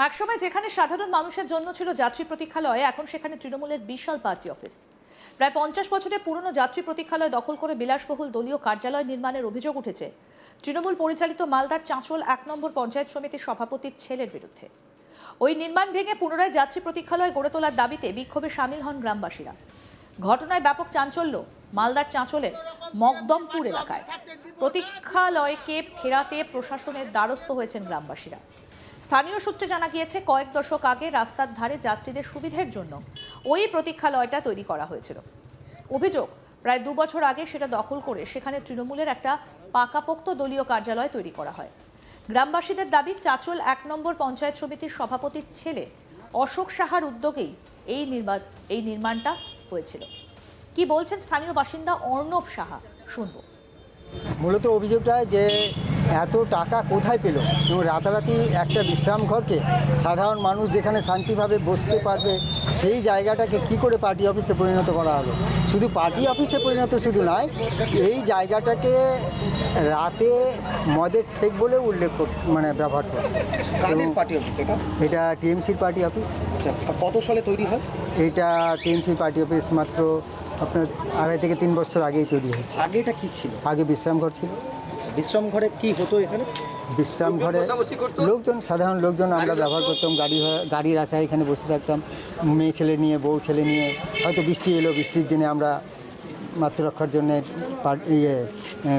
একসময় যেখানে সাধারণ মানুষের জন্য ছিল যাত্রী প্রতীক্ষালয়, এখন সেখানে তৃণমূলের বিশাল পার্টি অফিস। প্রায় 50 বছরের পুরনো যাত্রী প্রতীক্ষালয় দখল করে বিলাসবহুল দলীয় কার্যালয় নির্মাণের অভিযোগ উঠেছে তৃণমূল পরিচালিত মালদার চাঁচল 1 নম্বর পঞ্চায়েত সমিতির সভাপতির ছেলের বিরুদ্ধে। ওই নির্মাণ ভেঙে পুনরায় যাত্রী প্রতীক্ষালয় গড়ে তোলার দাবিতে বিক্ষোভে সামিল হন গ্রামবাসীরা। ঘটনায় ব্যাপক চাঞ্চল্য মালদার চাঁচলের মকদমপুর এলাকায়। প্রতীক্ষালয়কে ফেরাতে প্রশাসনের দ্বারস্থ হয়েছেন গ্রামবাসীরা। স্থানীয় সূত্রে জানা গিয়েছে, কয়েক দশক আগে রাস্তার ধারে যাত্রীদের সুবিধার জন্য ওই প্রতীক্ষালয়টা তৈরি করা হয়েছিল। অভিযোগ, প্রায় 2 বছর আগে সেটা দখল করে সেখানে তৃণমূলের একটা পাকাপোক্ত দলীয় কার্যালয় তৈরি করা হয়। গ্রামবাসীদের দাবি, চাঁচল 1 নম্বর পঞ্চায়েত সমিতির সভাপতির ছেলে অশোক সাহার উদ্যোগেই এই নির্মাণটা হয়েছিল। কি বলছেন স্থানীয় বাসিন্দা অর্ণব সাহা, শুনবো। মূলত অভিযোগটা যে এত টাকা কোথায় পেল, এবং রাতারাতি একটা বিশ্রাম ঘরকে সাধারণ মানুষ যেখানে শান্তিভাবে বসতে পারবে সেই জায়গাটাকে কি করে পার্টি অফিসে পরিণত করা হলো। শুধু পার্টি অফিসে পরিণত শুধু নয়, এই জায়গাটাকে রাতে মদের ঠেক বলে উল্লেখ ব্যবহার করে। কাদের পার্টি অফিস এটা? এটা টিএমসির পার্টি অফিস। আচ্ছা, কত সালে তৈরি হয়? এইটা টিএমসির পার্টি অফিস মাত্র আপনার 2.5 থেকে 3 বছর আগেই তৈরি হয়েছে। আগে এটা কি ছিল? আগে বিশ্রাম ঘর ছিল। আচ্ছা, বিশ্রাম ঘরে কি হতো এখানে? বিশ্রাম ঘরে লোকজন, সাধারণ লোকজন আমরা ব্যবহার করতাম। গাড়ির আশায় এখানে বসে থাকতাম, মেয়ে ছেলে নিয়ে, বউ ছেলে নিয়ে। হয়তো বৃষ্টি এলো, বৃষ্টির দিনে আমরা আত্মরক্ষার জন্য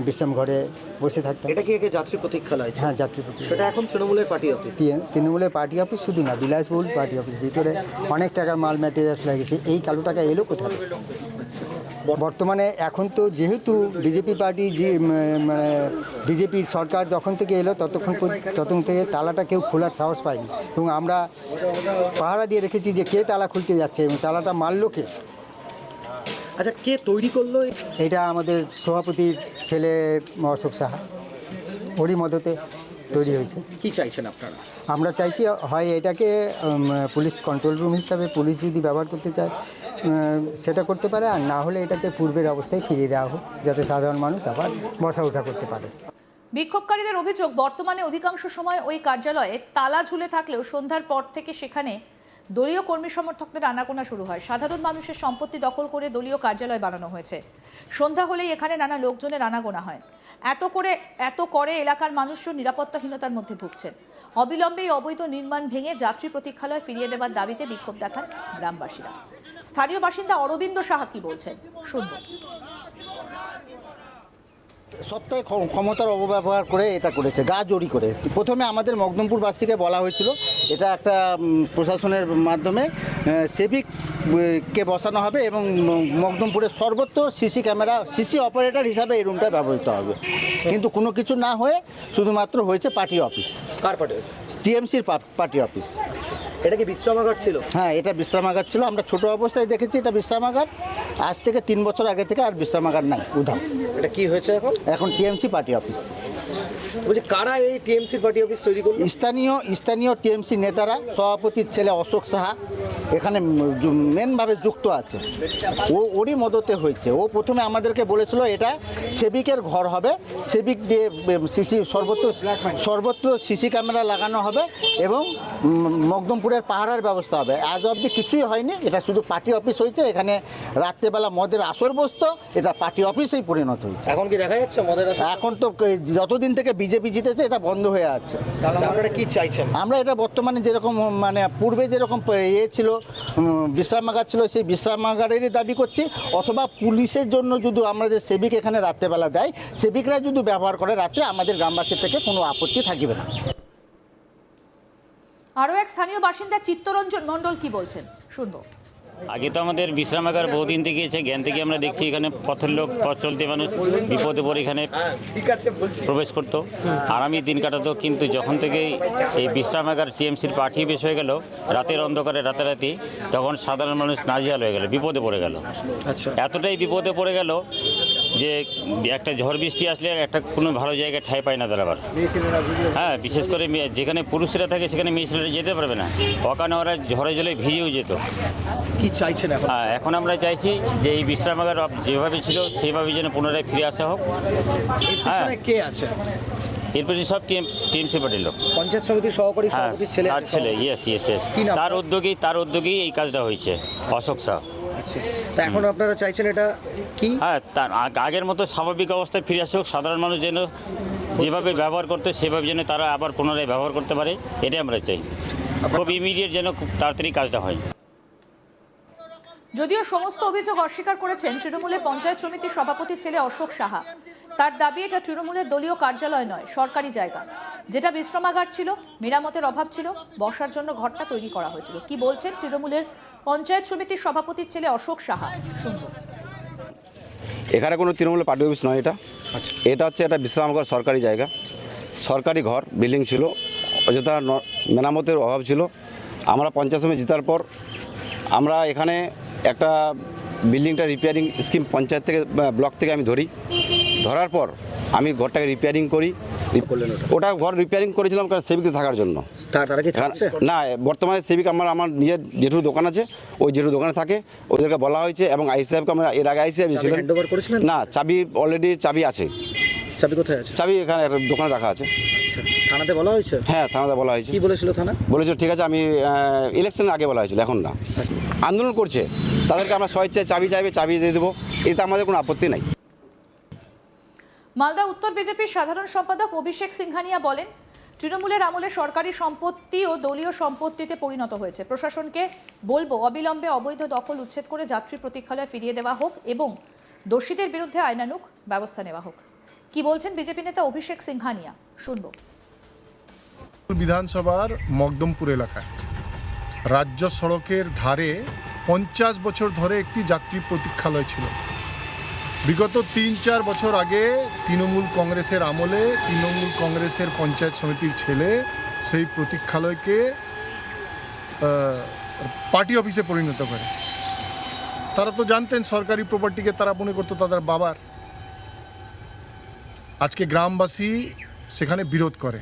বিশ্রাম ঘরে বসে থাকতাম। এটা কি আগে যাত্রী প্রতীক্ষালয়? হ্যাঁ, যাত্রী প্রতীক্ষালয়। সেটা এখন তৃণমূলের পার্টি অফিস। তৃণমূলের পার্টি অফিস শুধু না, বিলাসবহুল পার্টি অফিস। ভিতরে অনেক টাকার মাল ম্যাটেরিয়ালস লাগেছে। এই কালো টাকা এলো কোথায়? বর্তমানে এখন তো যেহেতু বিজেপি পার্টি, বিজেপির সরকার যখন থেকে এলো তখন থেকে তালাটা কেউ খোলার সাহস পায়নি, এবং আমরা পাহারা দিয়ে রেখেছি যে কে তালা খুলতে যাচ্ছে এবং তালাটা মারলো কে। আচ্ছা, কে তৈরি করলো? এটা আমাদের সভাপতির ছেলে অশোক সাহা, ওরই মদতে তৈরি হয়েছে। কি চাইছেন আপনারা? আমরা চাইছি হয় এটাকে পুলিশ কন্ট্রোল রুম হিসাবে পুলিশ যদি ব্যবহার করতে চায় সেটা করতে পারে, আর না হলে এটাকে পূর্বের অবস্থায় ফিরিয়ে দেওয়া হোক, যাতে সাধারণ মানুষ আবার বসা উঠা করতে পারে। বিক্ষোভকারীদের অভিযোগ, বর্তমানে অধিকাংশ সময় ওই কার্যালয়ে তালা ঝুলে থাকলেও সন্ধ্যার পর থেকে সেখানে দলীয় কর্মী সমর্থকদের আনাগোনা শুরু হয়। সাধারণ মানুষের সম্পত্তি দখল করে দলীয় কার্যালয় বানানো হয়েছে। সন্ধ্যা হলেই এখানে নানা লোকজনের আনাগোনা হয়। এত করে এলাকার মানুষজন নিরাপত্তাহীনতার মধ্যে ভুগছেন। অবিলম্বে এই অবৈধ নির্মাণ ভেঙে যাত্রী প্রতীক্ষালয় ফিরিয়ে দেওয়ার দাবিতে বিক্ষোভ দেখান গ্রামবাসীরা। স্থানীয় বাসিন্দা অরবিন্দ সাহা কি বলছেন, শুনব। সপ্তাহে ক্ষমতার অপব্যবহার করে এটা করেছে, গা জড়ি করে। প্রথমে আমাদের মকদমপুরবাসীকে বলা হয়েছিল এটা একটা প্রশাসনের মাধ্যমে সেভিককে বসানো হবে এবং মকদমপুরের সর্বত্র সিসি ক্যামেরা, সিসি অপারেটর হিসাবে এই রুমটা ব্যবহৃত হবে। কিন্তু কোনো কিছু না হয়ে শুধুমাত্র হয়েছে পার্টি অফিস। কার পার্টি অফিস? টিএমসির পার্টি অফিস। এটা কি বিশ্রামাগার ছিল? হ্যাঁ, এটা বিশ্রামাগার ছিল। আমরা ছোট অবস্থায় দেখেছি এটা বিশ্রামাগার। আজ থেকে 3 বছর আগে থেকে আর বিশ্রামাগার নাই, উধাম। এটা কি হয়েছে এখন? এখন টিএমসি পার্টি অফিস। বলছি, কারা এই টিএমসির পার্টি অফিস তৈরি করলো? স্থানীয় টিএমসি নেতারা, সভাপতির ছেলে অশোক সাহা এখানে মেনভাবে যুক্ত আছে। ওরই মদতে হয়েছে। ও প্রথমে আমাদেরকে বলেছিল এটা সেবিকের ঘর হবে, সেবিক দিয়ে সর্বত্র সিসি ক্যামেরা লাগানো হবে এবং মকদমপুরের পাহারার ব্যবস্থা হবে। আজ অবধি কিছুই হয়নি, এটা শুধু পার্টি অফিস হয়েছে। এখানে রাত্রেবেলা মদের আসর বসতো, এটা পার্টি অফিসেই পরিণত হয়েছে। এখন কি দেখা যাচ্ছে মদের আসর? এখন তো যতদিন থেকে বিজেপি জিতেছে এটা বন্ধ হয়ে আছে। আপনারা কি চাইছেন? আমরা এটা বর্তমানে যেরকম পূর্বে যেরকম ছিল, বিশ্রামাগার ছিল, সেই বিশ্রামাগারেরই দাবি করছি। অথবা পুলিশের জন্য যদি আমাদের সেবিক এখানে রাত্রেবেলা দেয়, সেবিকরা যদি ব্যবহার করে রাত্রে, আমাদের গ্রামবাসীর থেকে কোনো আপত্তি থাকবে না। আরও এক স্থানীয় বাসিন্দা চিত্তরঞ্জন মণ্ডল কি বলছেন, শুনবো। আগে তো আমাদের বিশ্রামাগার বহুদিন থেকে এসে জ্ঞান থেকে আমরা দেখছি এখানে পথের লোক, পথ চলতে মানুষ বিপদে পড়ে এখানে প্রবেশ করতো, আরামই দিন কাটাতো। কিন্তু যখন থেকে এই বিশ্রামাগার টিএমসির পার্টি অফিস হয়ে গেল, রাতের অন্ধকারে রাতারাতি, তখন সাধারণ মানুষ নাজেহাল হয়ে গেল, বিপদে পড়ে গেল। আচ্ছা, এতটাই বিপদে পড়ে গেল যে একটা ঝড় বৃষ্টি আসলে একটা কোনো ভালো জায়গায় ঠাঁই পায় না দাঁড়াবার। হ্যাঁ, বিশেষ করে যেখানে পুরুষরা থাকে সেখানে মেয়ে ছেলেরা যেতে পারবে না, ওখানে ওরা ঝড়ে জলে ভিজেও যেত। কি চাইছেন এখন? হ্যাঁ, এখন আমরা চাইছি যে এই বিশ্রামাগার যেভাবে ছিল সেইভাবে যেন পুনরায় ফিরে আসা হোক। হ্যাঁ, কে আছে? এরপরে সব টিএমসি পার্টির লোক। পঞ্চায়েত সমিতির সহকারী হ্যাঁ, সভাপতির ছেলে তার ছেলে, ইয়েস ইয়েস ইয়েস। কি নাম? তার উদ্যোগেই এই কাজটা হয়েছে, অশোক শাহ। আচ্ছা, তা এখন আপনারা চাইছেন এটা কি? হ্যাঁ, তার আগের মতো স্বাভাবিক অবস্থায় ফিরে আসুক, সাধারণ মানুষ যেন যেভাবে ব্যবহার করতো সেভাবে যেন তারা আবার পুনরায় ব্যবহার করতে পারে, এটাই আমরা চাই। খুব ইমিডিয়েট যেন খুব তাড়াতাড়ি কাজটা হয়। যদিও সমস্ত অভিযোগ অস্বীকার করেছেন তৃণমূলের পঞ্চায়েত সমিতির সভাপতির ছেলে অশোক সাহা। তার দাবি এটা তৃণমূলের দলীয় কার্যালয় নয়, সরকারি জায়গা, যেটা বিশ্রামাগার ছিল, মেরামতের অভাব ছিল, বসার জন্য ঘরটা তৈরি করা হয়েছিল। কি বলছেন তৃণমূলের পঞ্চায়েত সমিতির সভাপতির ছেলে অশোক সাহা, শুনব। এখানে কোনো তৃণমূলের পার্টি অফিস নয় এটা। এটা হচ্ছে একটা বিশ্রামঘর, সরকারি জায়গা, সরকারি ঘর, বিল্ডিং ছিল, অযথা মেরামতের অভাব ছিল। আমরা পঞ্চায়েত সমিতি জেতার পর আমরা এখানে একটা বিল্ডিংটা রিপেয়ারিং স্কিম পঞ্চায়েত থেকে ব্লক থেকে আমি ধরার পর আমি ঘরটাকে রিপেয়ারিং করি। ওটা ঘর রিপেয়ারিং করেছিলাম কারণ সেভিকতে থাকার জন্য। তারা কি থাকছে? না, বর্তমানে সেভিক আমার নিজের জেঠুর দোকান আছে, ওই জেঠুর দোকানে থাকে, ওদেরকে বলা হয়েছে। এবং আই সাহেবকে আমরা এর আগে আই সাহেব ছিলেন। হ্যান্ডওভার করেছিলেন? না, চাবি অলরেডি চাবি আছে। চাবি কোথায় আছে? চাবি এখানে একটা দোকানে রাখা আছে। আচ্ছা, থানাতে বলা হয়েছে? হ্যাঁ, থানাতে বলা হয়েছে। কি বলেছিল থানা? বলেছিল ঠিক আছে, আমি ইলেকশনের আগে বলা হয়েছিল, এখন না। আন্দোলন করছে, তাদেরকে আমরা স্বেচ্ছায় চাবি চাইবে, চাবি দিয়ে দেবো, এতে আমাদের কোনো আপত্তি নাই। মালদা উত্তর বিজেপির সাধারণ সম্পাদক অভিষেক সিংহানিয়া বলেন, তৃণমূলের আমলে সরকারি সম্পত্তি ও দলীয় সম্পত্তিতে পরিণত হয়েছে। প্রশাসনকে বলবো অবিলম্বে অবৈধ দখল উচ্ছেদ করে যাত্রী প্রতীক্ষালয় ফিরিয়ে দেওয়া হোক এবং দোষীদের বিরুদ্ধে আইনানুগ ব্যবস্থা নেওয়া হোক। কি বলছেন বিজেপি নেতা অভিষেক সিংহানিয়া, শুনব। বিধানসভার মকদমপুর এলাকায় রাজ্য সড়কের ধারে 50 বছর ধরে একটি যাত্রী প্রতীক্ষালয় ছিল। বিগত 3-4 বছর আগে তৃণমূল কংগ্রেসের আমলে তৃণমূল কংগ্রেসের পঞ্চায়েত সমিতির ছেলে সেই প্রতীক্ষালয়কে পার্টি অফিসে পরিণত করে। তারা তো জানতেন সরকারি প্রপার্টিকে তারা মনে করতো তাদের বাবার। আজকে গ্রামবাসী সেখানে বিরোধ করে।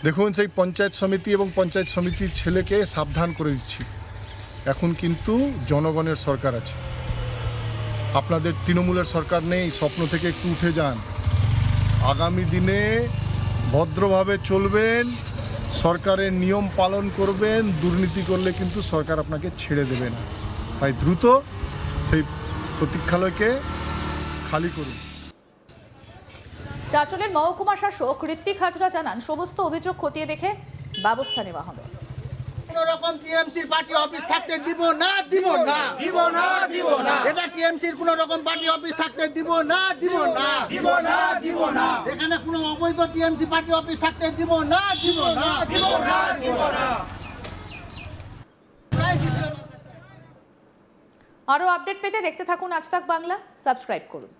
দেখুন, সেই পঞ্চায়েত সমিতি এবং পঞ্চায়েত সমিতির ছেলেকে সাবধান করে দিচ্ছি, এখন কিন্তু জনগণের সরকার আছে, আপনাদের তৃণমূলের সরকার নেই। স্বপ্ন থেকে একটু উঠে যান। আগামী দিনে ভদ্রভাবে চলবেন, সরকারের নিয়ম পালন করবেন। দুর্নীতি করলে কিন্তু সরকার আপনাকে ছেড়ে দেবে না। তাই দ্রুত সেই প্রতীক্ষালয়কে খালি করুন। চাঁচলের মহকুমা শাসক ঋত্বিক হাজরা জানান, সমস্ত অভিযোগ খতিয়ে দেখে ব্যবস্থা নেওয়া হবে। কোনো রকম টিএমসির পার্টি অফিস থাকতে দিব না। এটা টিএমসির কোনো রকম পার্টি অফিস থাকতে দিব না। এখানে কোনো অবৈধ টিএমসি পার্টি অফিস থাকতে দিব না। আরও আপডেট পেতে দেখতে থাকুন আজ তাক বাংলা, সাবস্ক্রাইব করুন।